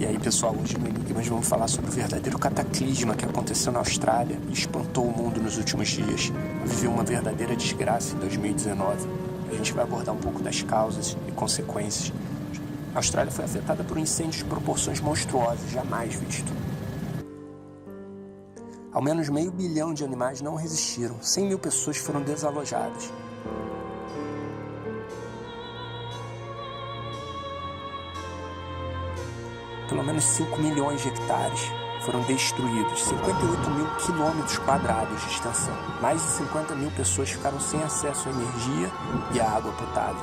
E aí, pessoal, hoje no Enigmas vamos falar sobre o verdadeiro cataclisma que aconteceu na Austrália e espantou o mundo nos últimos dias. Viveu uma verdadeira desgraça em 2019. A gente vai abordar um pouco das causas e consequências. A Austrália foi afetada por um incêndio de proporções monstruosas, jamais visto. Ao menos 500 milhões de animais não resistiram, 100 mil pessoas foram desalojadas. Pelo menos 5 milhões de hectares foram destruídos, 58 mil quilômetros quadrados de extensão. Mais de 50 mil pessoas ficaram sem acesso à energia e à água potável.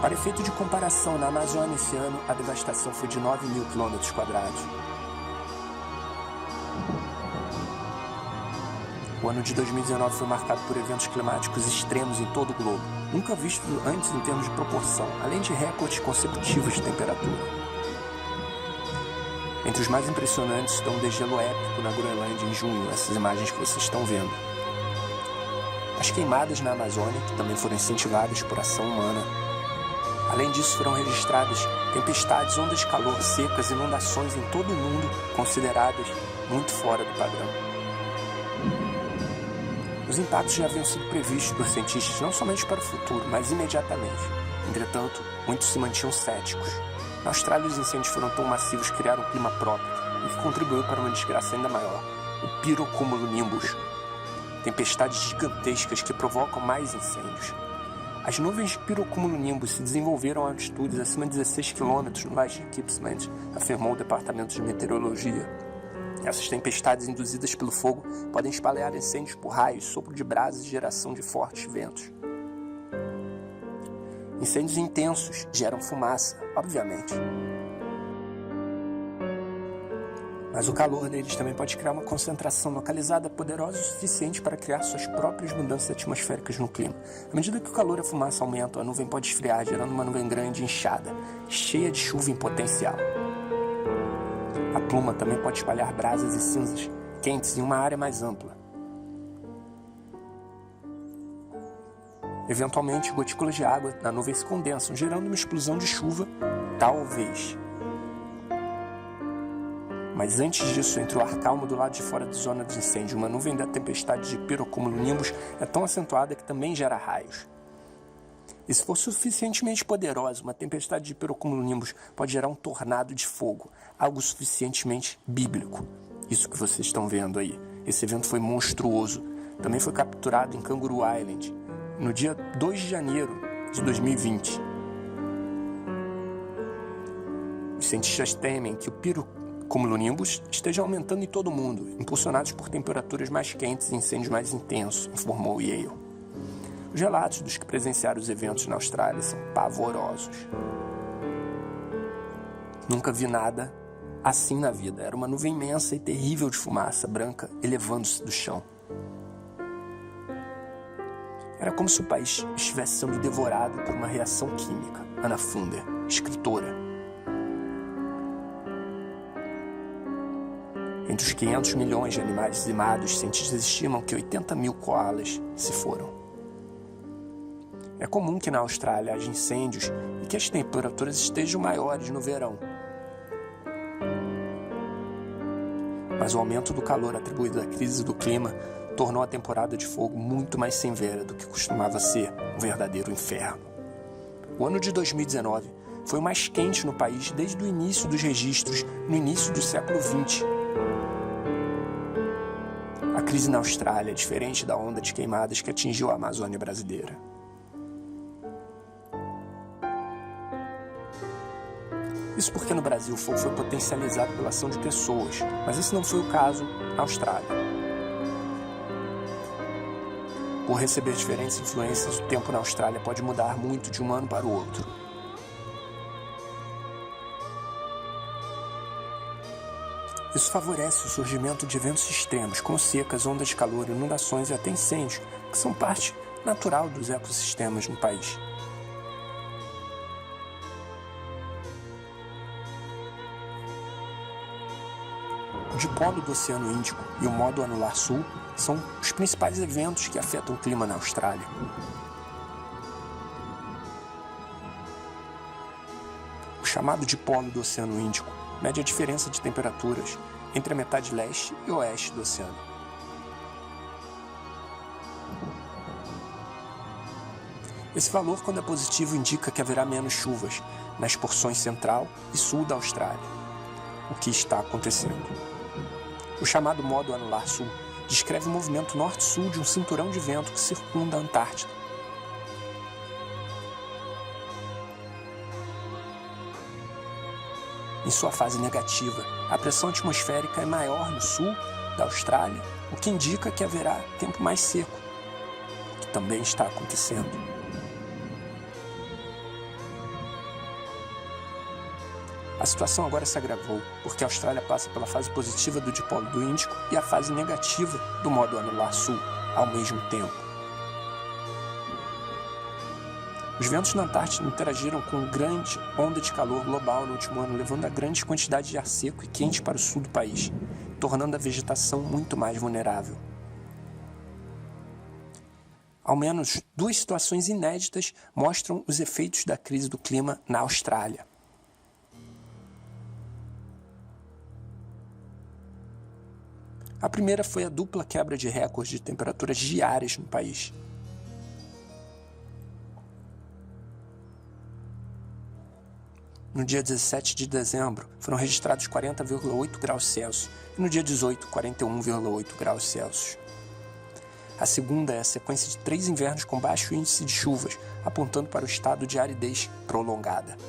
Para efeito de comparação, na Amazônia esse ano a devastação foi de 9 mil quilômetros quadrados. O ano de 2019 foi marcado por eventos climáticos extremos em todo o globo, nunca visto antes em termos de proporção, além de recordes consecutivos de temperatura. Entre os mais impressionantes estão o degelo épico na Groenlândia em junho, essas imagens que vocês estão vendo. As queimadas na Amazônia, que também foram incentivadas por ação humana. Além disso, foram registradas tempestades, ondas de calor, secas, inundações em todo o mundo, consideradas muito fora do padrão. Os impactos já haviam sido previstos por cientistas não somente para o futuro, mas imediatamente. Entretanto, muitos se mantinham céticos. Na Austrália, os incêndios foram tão massivos que criaram um clima próprio, e que contribuiu para uma desgraça ainda maior, o pirocumulonimbus. Tempestades gigantescas que provocam mais incêndios. As nuvens de pirocumulonimbus se desenvolveram a altitudes acima de 16 km no Leste de Gippsland, afirmou o Departamento de Meteorologia. Essas tempestades induzidas pelo fogo podem espalhar incêndios por raios, sopro de brasas e geração de fortes ventos. Incêndios intensos geram fumaça, obviamente. Mas o calor deles também pode criar uma concentração localizada poderosa o suficiente para criar suas próprias mudanças atmosféricas no clima. À medida que o calor e a fumaça aumentam, a nuvem pode esfriar, gerando uma nuvem grande inchada, cheia de chuva em potencial. A pluma também pode espalhar brasas e cinzas quentes em uma área mais ampla. Eventualmente, gotículas de água na nuvem se condensam, gerando uma explosão de chuva, talvez. Mas antes disso, entre o ar calmo do lado de fora da zona de incêndio, uma nuvem da tempestade de pirocumulonimbus é tão acentuada que também gera raios. E se for suficientemente poderosa, uma tempestade de pirocumulonimbus pode gerar um tornado de fogo, algo suficientemente bíblico. Isso que vocês estão vendo aí. Esse evento foi monstruoso. Também foi capturado em Kangaroo Island, no dia 2 de janeiro de 2020. Os cientistas temem que o pirocumulonimbus esteja aumentando em todo o mundo, impulsionados por temperaturas mais quentes e incêndios mais intensos, informou Yale. Os relatos dos que presenciaram os eventos na Austrália são pavorosos. Nunca vi nada assim na vida. Era uma nuvem imensa e terrível de fumaça branca elevando-se do chão. Era como se o país estivesse sendo devorado por uma reação química. Anna Funder, escritora. Entre os 500 milhões de animais dizimados, cientistas estimam que 80 mil koalas se foram. É comum que na Austrália haja incêndios e que as temperaturas estejam maiores no verão. Mas o aumento do calor atribuído à crise do clima tornou a temporada de fogo muito mais severa do que costumava ser um verdadeiro inferno. O ano de 2019 foi o mais quente no país desde o início dos registros, no início do século XX. A crise na Austrália é diferente da onda de queimadas que atingiu a Amazônia brasileira. Isso porque no Brasil o fogo foi potencializado pela ação de pessoas, mas esse não foi o caso na Austrália. Por receber diferentes influências, o tempo na Austrália pode mudar muito de um ano para o outro. Isso favorece o surgimento de eventos extremos, como secas, ondas de calor, inundações e até incêndios, que são parte natural dos ecossistemas no país. O dipolo do Oceano Índico e o modo anular sul são os principais eventos que afetam o clima na Austrália. chamado dipolo do Oceano Índico mede a diferença de temperaturas entre a metade leste e oeste do oceano. Esse valor, quando é positivo, indica que haverá menos chuvas nas porções central e sul da Austrália, o que está acontecendo. O chamado modo anular sul descreve o movimento norte-sul de um cinturão de vento que circunda a Antártida. Em sua fase negativa, a pressão atmosférica é maior no sul da Austrália, o que indica que haverá tempo mais seco, o que também está acontecendo. A situação agora se agravou, porque a Austrália passa pela fase positiva do dipolo do Índico e a fase negativa do modo anular sul, ao mesmo tempo. Os ventos na Antártida interagiram com grande onda de calor global no último ano, levando a grande quantidade de ar seco e quente para o sul do país, tornando a vegetação muito mais vulnerável. Ao menos 2 situações inéditas mostram os efeitos da crise do clima na Austrália. A primeira foi a dupla quebra de recordes de temperaturas diárias no país. No dia 17 de dezembro, foram registrados 40,8 graus Celsius e no dia 18, 41,8 graus Celsius. A segunda é a sequência de 3 invernos com baixo índice de chuvas, apontando para o estado de aridez prolongada. –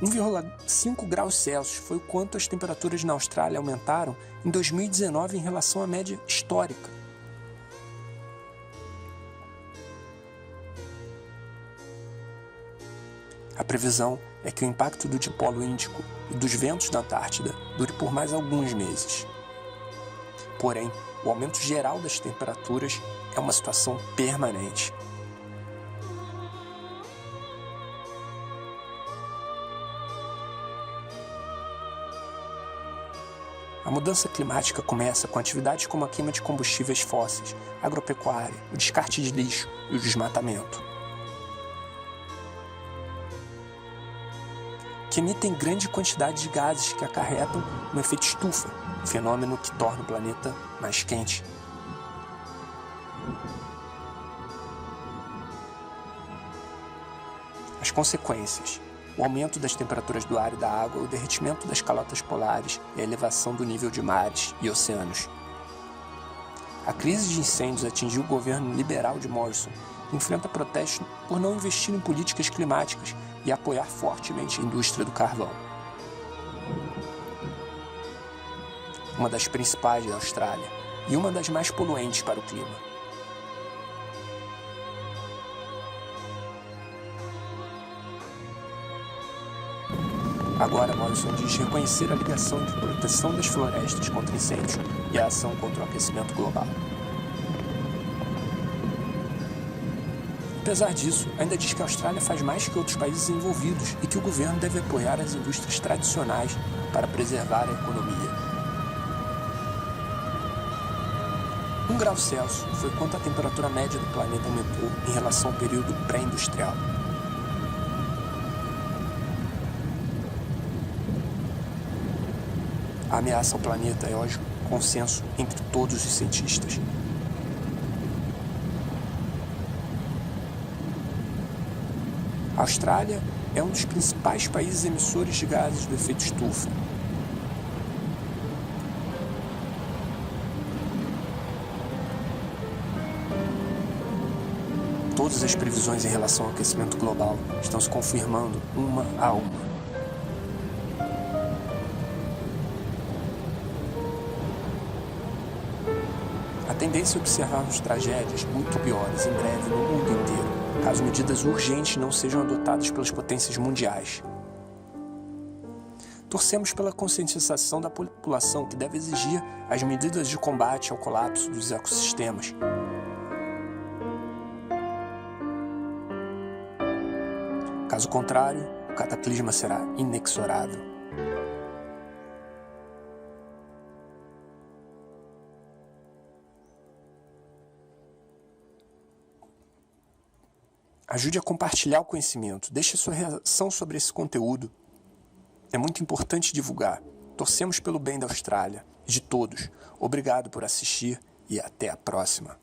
1,5 graus Celsius foi o quanto as temperaturas na Austrália aumentaram em 2019 em relação à média histórica. A previsão é que o impacto do dipolo índico e dos ventos da Antártida dure por mais alguns meses. Porém, o aumento geral das temperaturas é uma situação permanente. A mudança climática começa com atividades como a queima de combustíveis fósseis, agropecuária, o descarte de lixo e o desmatamento, que emitem grande quantidade de gases que acarretam no efeito estufa, fenômeno que torna o planeta mais quente. As consequências: o aumento das temperaturas do ar e da água, o derretimento das calotas polares e a elevação do nível de mares e oceanos. A crise de incêndios atingiu o governo liberal de Morrison, que enfrenta protestos por não investir em políticas climáticas e apoiar fortemente a indústria do carvão. Uma das principais da Austrália e uma das mais poluentes para o clima. Agora, Morrison diz reconhecer a ligação entre proteção das florestas contra incêndios e a ação contra o aquecimento global. Apesar disso, ainda diz que a Austrália faz mais que outros países envolvidos e que o governo deve apoiar as indústrias tradicionais para preservar a economia. 1 grau Celsius foi quanto a temperatura média do planeta aumentou em relação ao período pré-industrial. A ameaça ao planeta é hoje consenso entre todos os cientistas. A Austrália é um dos principais países emissores de gases do efeito estufa. Todas as previsões em relação ao aquecimento global estão se confirmando uma a uma. A tendência é observarmos tragédias muito piores em breve no mundo inteiro, caso medidas urgentes não sejam adotadas pelas potências mundiais. Torcemos pela conscientização da população que deve exigir as medidas de combate ao colapso dos ecossistemas. Caso contrário, o cataclisma será inexorável. Ajude a compartilhar o conhecimento. Deixe sua reação sobre esse conteúdo. É muito importante divulgar. Torcemos pelo bem da Austrália e de todos. Obrigado por assistir e até a próxima.